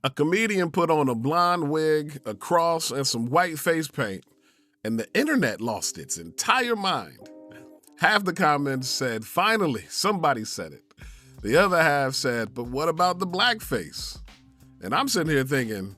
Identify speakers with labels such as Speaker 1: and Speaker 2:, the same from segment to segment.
Speaker 1: A comedian put on a blonde wig, a cross, and some white face paint, and the internet lost its entire mind. Half the comments said, finally, somebody said it. The other half said, but what about the blackface? And I'm sitting here thinking,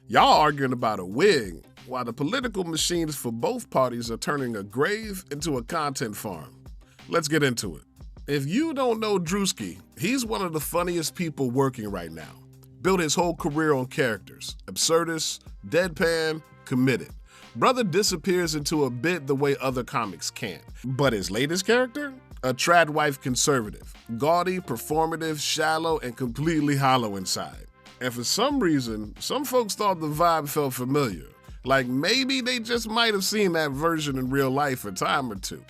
Speaker 1: y'all arguing about a wig, while the political machines for both parties are turning a grave into a content farm. Let's get into it. If you don't know Druski, he's one of the funniest people working right now. Built his whole career on characters, absurdist, deadpan, committed. Brother disappears into a bit the way other comics can't. But his latest character? A trad wife conservative. Gaudy, performative, shallow, and completely hollow inside. And for some reason, some folks thought the vibe felt familiar. Like maybe they just might have seen that version in real life a time or two.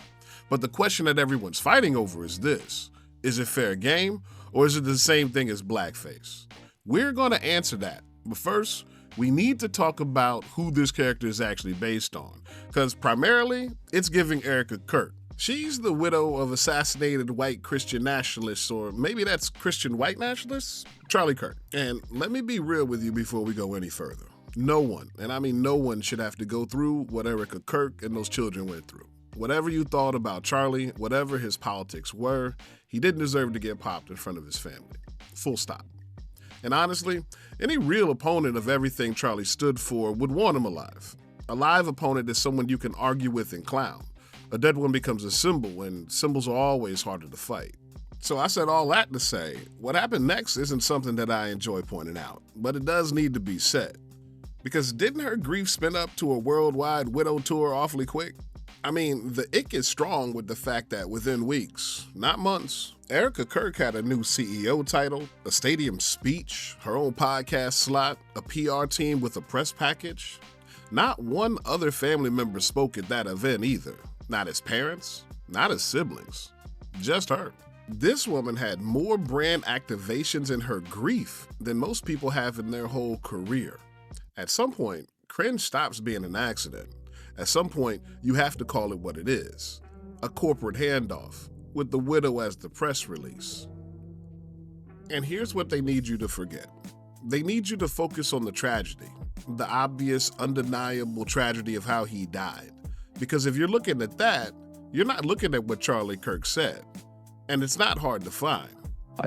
Speaker 1: But the question that everyone's fighting over is this. Is it fair game, or is it the same thing as blackface? We're going to answer that, but first, we need to talk about who this character is actually based on, because primarily, it's giving Erica Kirk. She's the widow of assassinated white Christian nationalists, or maybe that's Christian white nationalists? Charlie Kirk. And let me be real with you before we go any further. No one, and I mean no one, should have to go through what Erica Kirk and those children went through. Whatever you thought about Charlie, whatever his politics were, he didn't deserve to get popped in front of his family. Full stop. And honestly, any real opponent of everything Charlie stood for would want him alive. A live opponent is someone you can argue with and clown. A dead one becomes a symbol, and symbols are always harder to fight. So I said all that to say, what happened next isn't something that I enjoy pointing out, but it does need to be said. Because didn't her grief spin up to a worldwide widow tour awfully quick? I mean, the ick is strong with the fact that within weeks, not months, Erica Kirk had a new CEO title, a stadium speech, her own podcast slot, a PR team with a press package. Not one other family member spoke at that event either. Not as parents, not as siblings, just her. This woman had more brand activations in her grief than most people have in their whole career. At some point, cringe stops being an accident. At some point, you have to call it what it is. A corporate handoff, with the widow as the press release. And here's what they need you to forget. They need you to focus on the tragedy, the obvious, undeniable tragedy of how he died. Because if you're looking at that, you're not looking at what Charlie Kirk said. And it's not hard to find.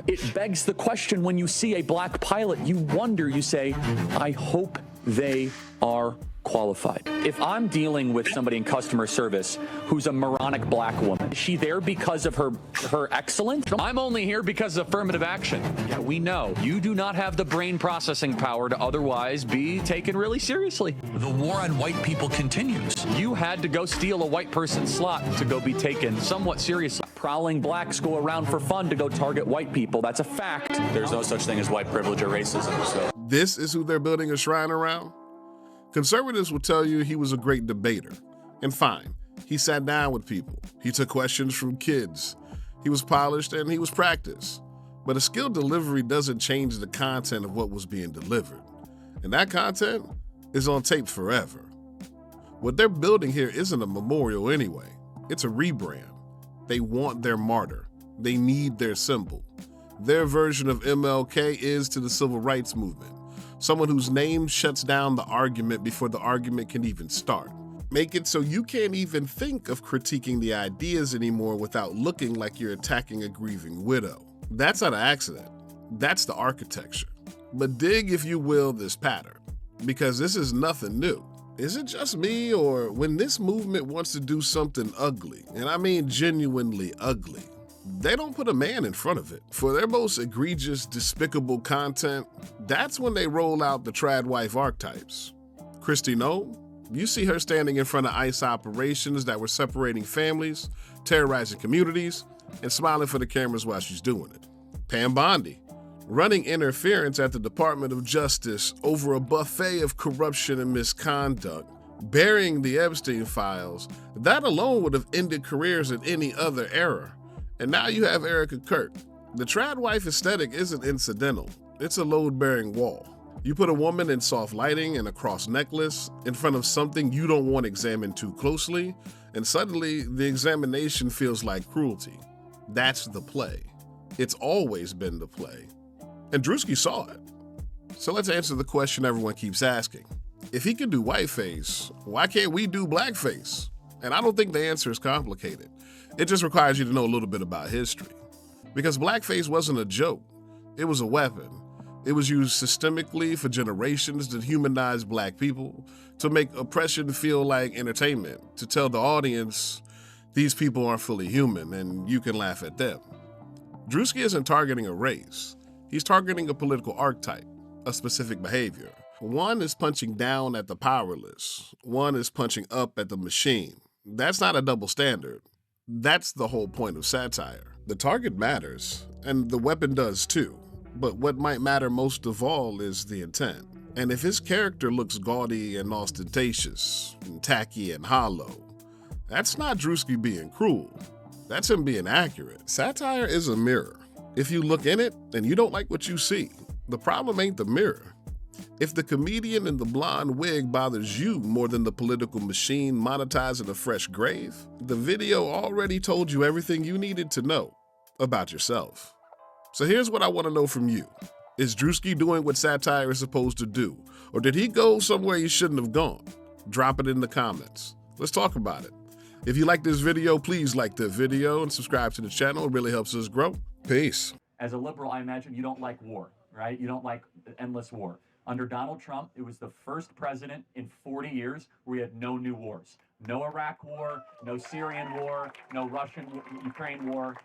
Speaker 2: It begs the question when you see a black pilot, you wonder, you say, I hope they are qualified. If I'm dealing with somebody in customer service who's a moronic black woman, is she there because of her excellence?
Speaker 3: I'm only here because of affirmative action. Yeah, we know you do not have the brain processing power to otherwise be taken really seriously.
Speaker 4: The war on white people continues.
Speaker 3: You had to go steal a white person's slot to go be taken somewhat seriously.
Speaker 2: Prowling blacks go around for fun to go target white people. That's a fact.
Speaker 5: There's no such thing as white privilege or racism. So
Speaker 1: this is who they're building a shrine around? Conservatives will tell you he was a great debater. And fine, he sat down with people. He took questions from kids. He was polished and he was practiced. But a skilled delivery doesn't change the content of what was being delivered. And that content is on tape forever. What they're building here isn't a memorial anyway. It's a rebrand. They want their martyr. They need their symbol. Their version of MLK is to the civil rights movement. Someone whose name shuts down the argument before the argument can even start. Make it so you can't even think of critiquing the ideas anymore without looking like you're attacking a grieving widow. That's not an accident. That's the architecture. But dig, if you will, this pattern, because this is nothing new. Is it just me, or when this movement wants to do something ugly, and I mean genuinely ugly, they don't put a man in front of it. For their most egregious, despicable content, that's when they roll out the trad wife archetypes. Christy Noel, you see her standing in front of ICE operations that were separating families, terrorizing communities, and smiling for the cameras while she's doing it. Pam Bondi, running interference at the Department of Justice over a buffet of corruption and misconduct, burying the Epstein files. That alone would have ended careers in any other era. And now you have Erica Kirk. The trad wife aesthetic isn't incidental. It's a load-bearing wall. You put a woman in soft lighting and a cross necklace in front of something you don't want examined too closely, and suddenly the examination feels like cruelty. That's the play. It's always been the play. And Druski saw it. So let's answer the question everyone keeps asking. If he can do whiteface, why can't we do blackface? And I don't think the answer is complicated. It just requires you to know a little bit about history. Because blackface wasn't a joke, it was a weapon. It was used systemically for generations to humanize black people, to make oppression feel like entertainment, to tell the audience these people aren't fully human and you can laugh at them. Druski isn't targeting a race. He's targeting a political archetype, a specific behavior. One is punching down at the powerless. One is punching up at the machine. That's not a double standard. That's the whole point of satire. The target matters, and the weapon does too. But what might matter most of all is the intent. And if his character looks gaudy and ostentatious, and tacky and hollow, that's not Druski being cruel. That's him being accurate. Satire is a mirror. If you look in it and you don't like what you see, the problem ain't the mirror. If the comedian in the blonde wig bothers you more than the political machine monetizing a fresh grave, the video already told you everything you needed to know about yourself. So here's what I want to know from you. Is Druski doing what satire is supposed to do? Or did he go somewhere he shouldn't have gone? Drop it in the comments. Let's talk about it. If you like this video, please like the video and subscribe to the channel. It really helps us grow. Peace.
Speaker 2: As a liberal, I imagine you don't like war, right? You don't like endless war. Under Donald Trump, it was the first president in 40 years where we had no new wars. No Iraq war, no Syrian war, no Russian-Ukraine war.